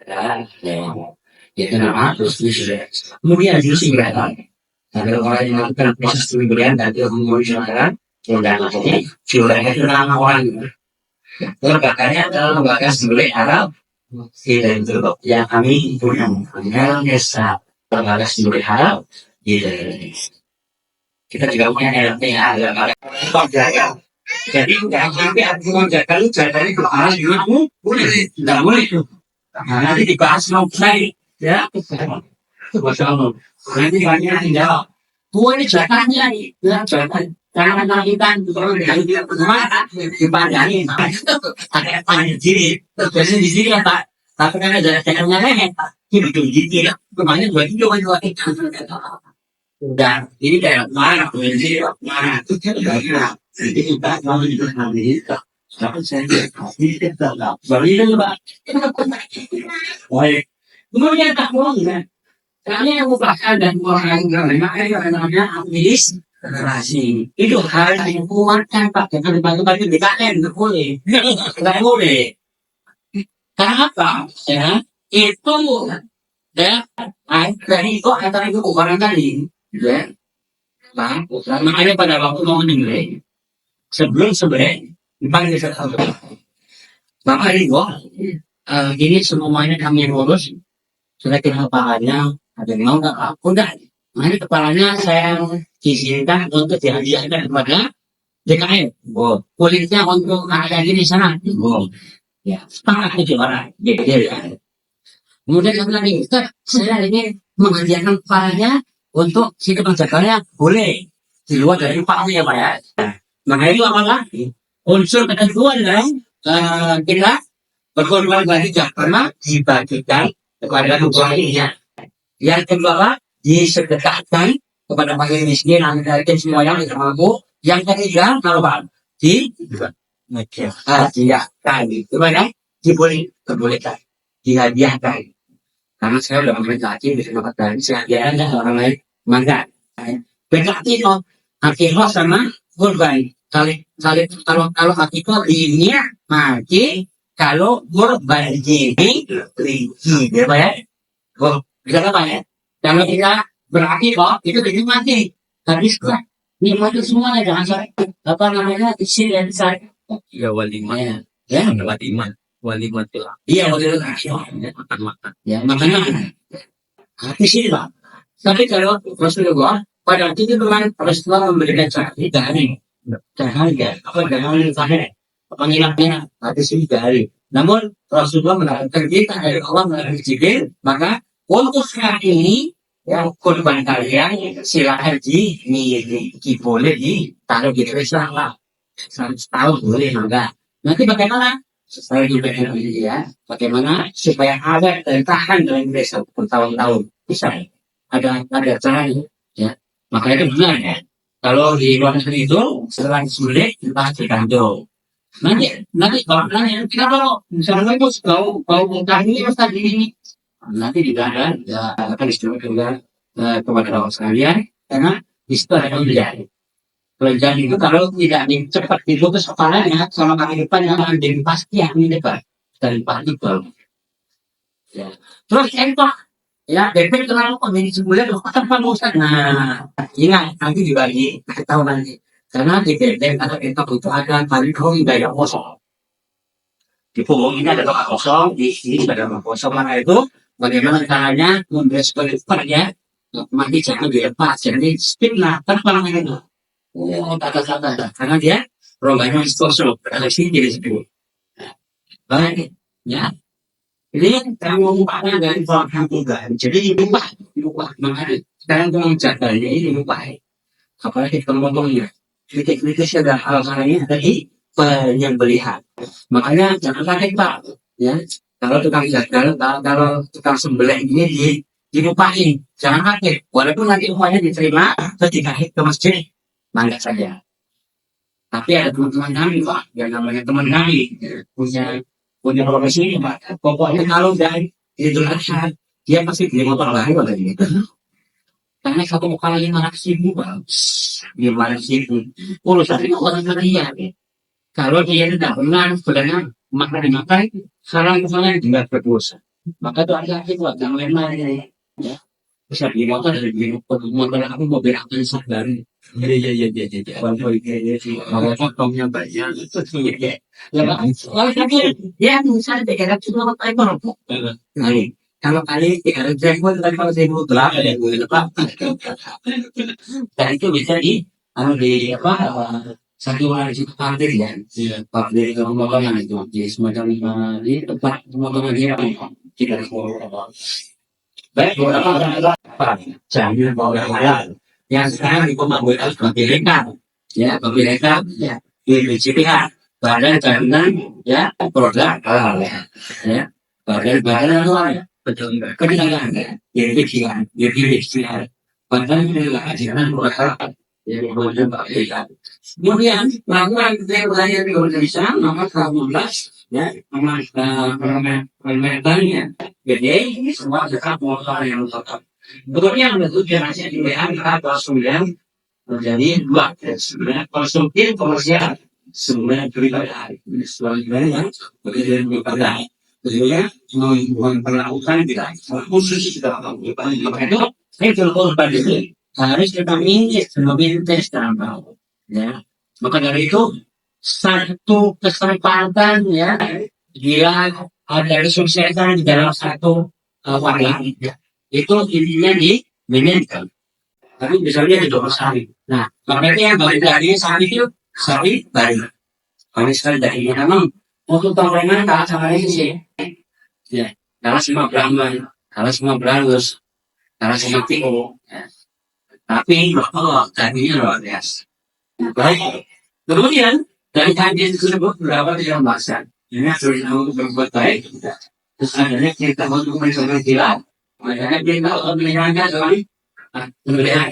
Ya, itu nama terus sudah. Kemudian justru kelihatan. Ada orang yang melakukan proses pemberian dan dia mengusulkan undangannya sudah itu nama orang. Lembaga adalah lembaga sembelih Arab itu yang kami punya desa lembaga sembelih Arab gitu. Kita juga punya LPA lembaga penjaga. Jadi jangan sampai aku menjaga lu jaganya ke arah juga boleh tidak boleh tuh. Nanti dibahas mau saya ya. Bersama. Nanti banyak yang jawab. Gua ini jatahnya nih, ya jatah. Jangan menanggikan kalau dari dia bagaimana dipandangin. Ada panjang diri, terus di sini ya Pak. Tapi kan ada caranya leher. Ini betul jadi ya. Kemarin dua itu. Dan ini kayak mana tuh ini mana tuh kira-kira. Jadi kita kalau di Amerika, tapi saya ini kita nggak. Balik Pak. Baik. Kemudian tak bohong kan. Kami yang membahas dan orang yang namanya aktivis generasi itu hal yang menguatkan Pak dengan bagi-bagi BKN nggak boleh karena apa ya itu ya dari itu antara itu orang tadi ya Pak makanya pada waktu mau menilai sebelum sebenarnya dipanggil satu Bapak itu ini semuanya kami yang ngurus sudah kenal pahalnya ada yang mau nggak udah ini kepalanya saya izinkan untuk dihadiahkan kepada DKM. Oh, kulitnya untuk ada di sana. Oh, ya, sepakat itu orang. Jadi, kemudian saya bilang nih, saya ini menghadiahkan kepalanya untuk si penjaganya boleh di luar dari upahnya ya Pak ya. Nah, itu apa lagi? Unsur kedua adalah kita berkorban bagi karena dibagikan kepada keluarganya. Yang kedua disedekahkan kepada fakir miskin, anak semua yang tidak mampu. Yang ketiga, kalau Pak, dihadiahkan, gimana? Dibolehkan, dihadiahkan. Karena saya sudah memberkati di tempat lain, saya hadiahkan orang lain, maka berkati kok, akhirnya sama kurban. Kalau akhirnya ini mati, kalau kurban ini rinci, ya Pak ya? Bisa apa ya? Kalau kita berarti kok itu jadi mati habis lah nikmati semuanya jangan sampai apa namanya isi dan saya ya walimah ya walimah tuh iya walimah ya makanya habis ini Pak tapi kalau Rasulullah pada waktu itu memang Rasulullah memberikan syarat dari jangan panggilannya habis ini dari namun Rasulullah menawarkan kita dari Allah melalui Jibril maka untuk saat ini yang korban kalian silakan boleh ditaruh di restoran lah 100 tahun boleh enggak nanti bagaimana saya juga ya bagaimana supaya ada tahan dalam desa bertahun-tahun bisa ada caranya ya makanya itu benar ya kalau di luar negeri itu setelah sulit kita digantung nanti kalau nanya kita kalau misalnya itu kalau muntah ini tadi ini nanti juga ada akan distribusikan kepada orang sekalian karena di situ ada kelenjar itu kalau tidak cepat diputus kepalanya sama kaki depan yang jadi pasti yang ini depan dari pagi bal ya terus entok ya DP terlalu menjadi sebulan tanpa musik nah ingat nanti juga tahu nanti karena di DP atau entok itu ada paling daya kosong di punggung ini ada tempat kosong di sini ada tempat kosong mana itu bagaimana caranya memberi seperti ya mati jangan dilepas jadi spin lah terbang itu kata karena dia rombanya kosong ada sini jadi sepuluh baik ya ini kamu mengubahnya dari belakang juga jadi diubah makanya sekarang kamu jaganya ini diubah apalagi kalau ngomongnya kritik ada hal-halnya dari penyembelihan makanya jangan pakai Pak ya kalau tukang jagal, kalau tukang sembelih ini dilupain, jangan kaget. Walaupun nanti upahnya diterima, terus dikasih ke masjid, mangga saja. Tapi ada teman-teman kami Pak, yang namanya teman kami punya profesi ini Pak. Pokoknya kalau dari Idul Adha, dia pasti beli motor baru lagi. Karena satu muka lagi 500.000 Pak, 500.000. Urusan itu orang dia. Kalau dia tidak benar, sebenarnya makan sekarang misalnya tidak berdosa. Maka tuh hati-hati buat yang lain-lain ya. Bisa beli motor dari beli motor aku mau beli apa baru. Iya iya iya iya iya. Kalau kayak sih, Kalau potongnya banyak itu ya. Ya, kalau tapi ya misalnya 300 ekor. Kali. Kalau kali 300 ekor, tadi kalau 1.008 ya, gue lupa. Dan itu bisa di apa, satu hari itu parkir ya. iya. Parkir ke pemotongan itu. Jadi semacam di tempat pemotongan dia. Tidak baik, beberapa adalah apa? Jamil bahwa halal. Yang sekarang itu membuat pemilikan, ya pemilikan, ya di BCPH, Badan Jaminan, ya produk halal, ya badan halal, betul enggak? Kedengaran, ya, jadi BCPH, Badan Jaminan produk halal. Jadi kemudian Pak. Kemudian melakukan wilayah di Indonesia nomor 18 ya nomor permentannya gede semua dekat motor yang tetap. Kemudian itu jelasnya di WA kelas 9 menjadi 2 sebenarnya konsumtif komersial sebenarnya pribadi sebenarnya begitu pribadi. Jadi bukan perlakukan tidak khusus tidak maka itu korban itu harus kita minta tahu ya. Maka dari itu satu kesempatan ya dia ada kesuksesan di dalam satu warga ya. Itu intinya di manajemen. Tapi misalnya di Dora Sari. Nah, makanya yang balik dari Sari itu Sari baru. Kalau sekali dari memang untuk tongkrongan tak sama ini sih. Ya, karena semua Brahman, karena semua Brahmus, karena semua Tiko. Ya. Tapi tadinya luar biasa. Baik. Kemudian dari kajian tersebut beberapa yang bahasa ini harus berbuat baik. Terus adanya kita untuk mencoba jalan. Makanya kita menjaga dari pemberian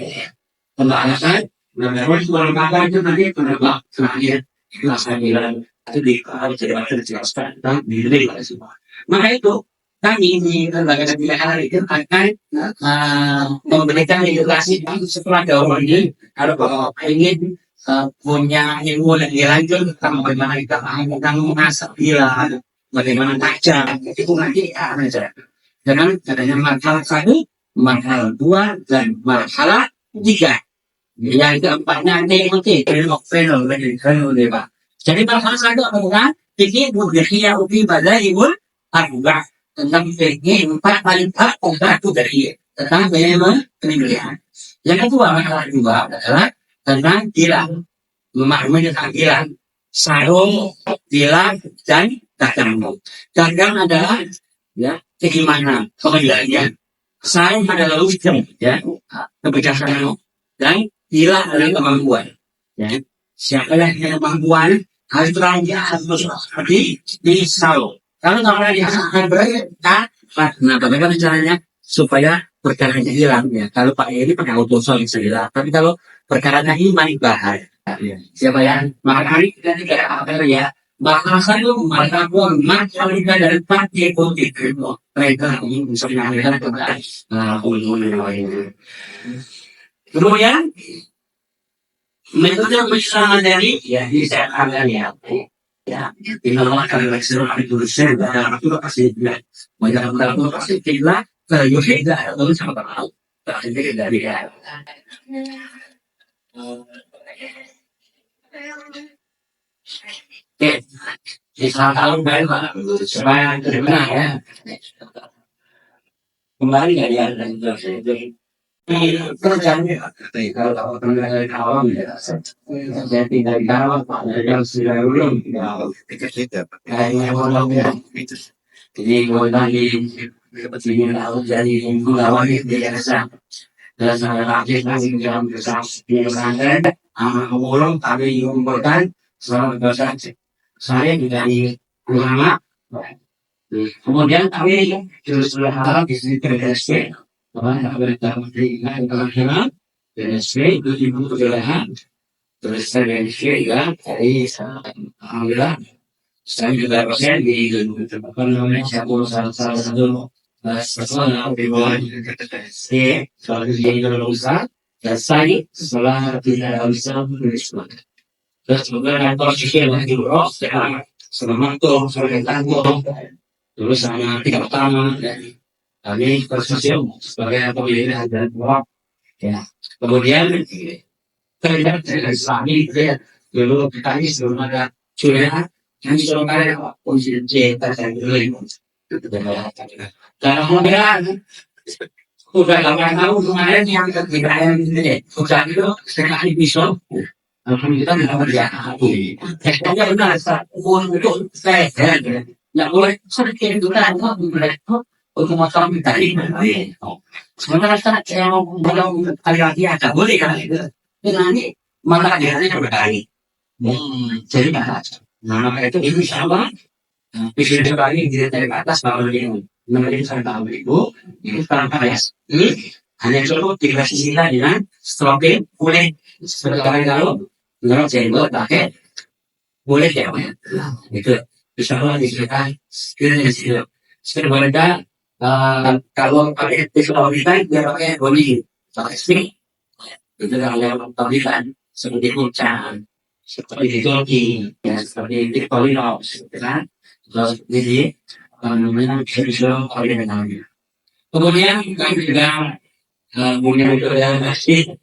pembahasan. Terus berbagai itu nanti penebak terakhir kita bilang itu di harus dijelaskan dan diri semua. Maka itu kami di lembaga pilihan itu akan memberikan edukasi setelah jauh ini kalau ingin punya ilmu lebih lanjut tentang bagaimana kita tentang mengasah bila bagaimana baca itu nanti aja. Jangan adanya marhalah 1, marhalah 2 dan marhalah 3. Yang keempatnya nanti fenomena Pak. Jadi marhalah 1 adalah fikih budaya ubi badaibul arba tentang fikih 4 paling 4 dari tentang bagaimana penilaian. Yang kedua marhalah 2 adalah tentang hilang, memahami tentang hilang, sarung, hilang dan dagang. Dagang adalah ya keimanan, pengendalian. Sarung adalah wisdom, ya kebijaksanaan dan hilang adalah kemampuan. Ya, siapa yang kemampuan harus terang harus seperti di sarung. Kalau orang yang akan berkata, nah bagaimana caranya supaya perkaranya hilang ya. Kalau Pak ini pernah utusan hilang, tapi kalau perkaranya iman bahaya. Ya. Siapa yang makanya kita tidak apa ya. Bahasa itu mereka pun mereka dari partai politik mereka ini bisa menyampaikan kepada kemudian metode penyerangan dari ya bisa ada ya dinamakan eksternal indonesia dan itu pasti ya banyak itu pasti tidak tidak itu sama tahu tapi dari ya oke kalau baik supaya benar ya kembali dari kerjanya kalau dari awam ya jadi dari awam yang sudah belum kayaknya mau jadi mau lagi seperti tahu jadi awam itu biasa dan saya lagi dalam besar di pesantren ulung tapi mengumpulkan selama dosa saya dari ulama kemudian kami sudah harap di sini PSP berita pendidikan internasional PSP itu ibu perjalanan terus saya PSP juga dari alhamdulillah saya juga dosen di apa namanya salah satu sekolah di bawah PSP soal di Indonesia dan saya setelah tidak bisa menulis terus kemudian kantor sisir di Bro selama itu saya tanggung terus sama tingkat pertama dan kami bersosial sebagai pemilih dan blog ya. Kemudian terlihat dari Islami ya, dulu kami sebelum ada curian kami suruh kalian posisi cerita dan dulu kalau kemudian udah 8 tahun kemarin yang ketiga ini udah itu sekali bisa alhamdulillah nggak berjalan aku tekniknya benar untuk saya nggak boleh sedikit itu kan nggak boleh untuk masalah minta ini sementara saya mau ngomong kali lagi ada boleh kan dengan ini malah dia yang berkali jadi nggak ada nah maka itu insya Allah bisa sekali dia dari atas bawah ini mengenai saya ibu ini sekarang ini hanya cukup dikasih sila dengan stroking boleh seperti kalau menurut saya buat pakai boleh ya itu bisa Allah disediakan skill mereka kalau pakai teknologi dia pakai body pakai stick itu kalau tadi kan seperti kucang seperti jogging ya seperti tiktoker gitu kan terus jadi namanya visual koordinasi kemudian kami juga punya metode yang masih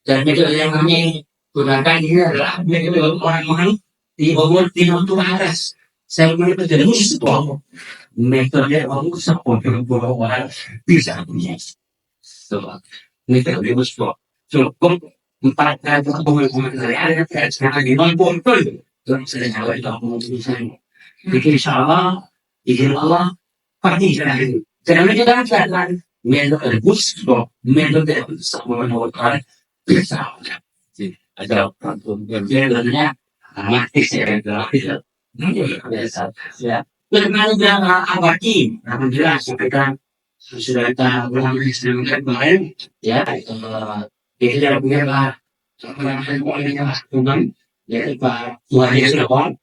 dan metode yang kami gunakan ini adalah metode orang-orang di umur 50 atas. Saya metode khusus untuk metode khusus untuk orang bisa punya. Metode khusus cukup 4 kali pengumuman saya sekarang di non-portal dan saya tahu itu pengumuman. Jadi insya Allah pasti jadi. Karena kita akan metode khusus metode sama orang bisa. Ada contohnya amatis ya biasa ya dengan abadi alhamdulillah sudah kita ulang kemarin ya kita punya lah orang yang tunggang ya Pak Muhammad sudah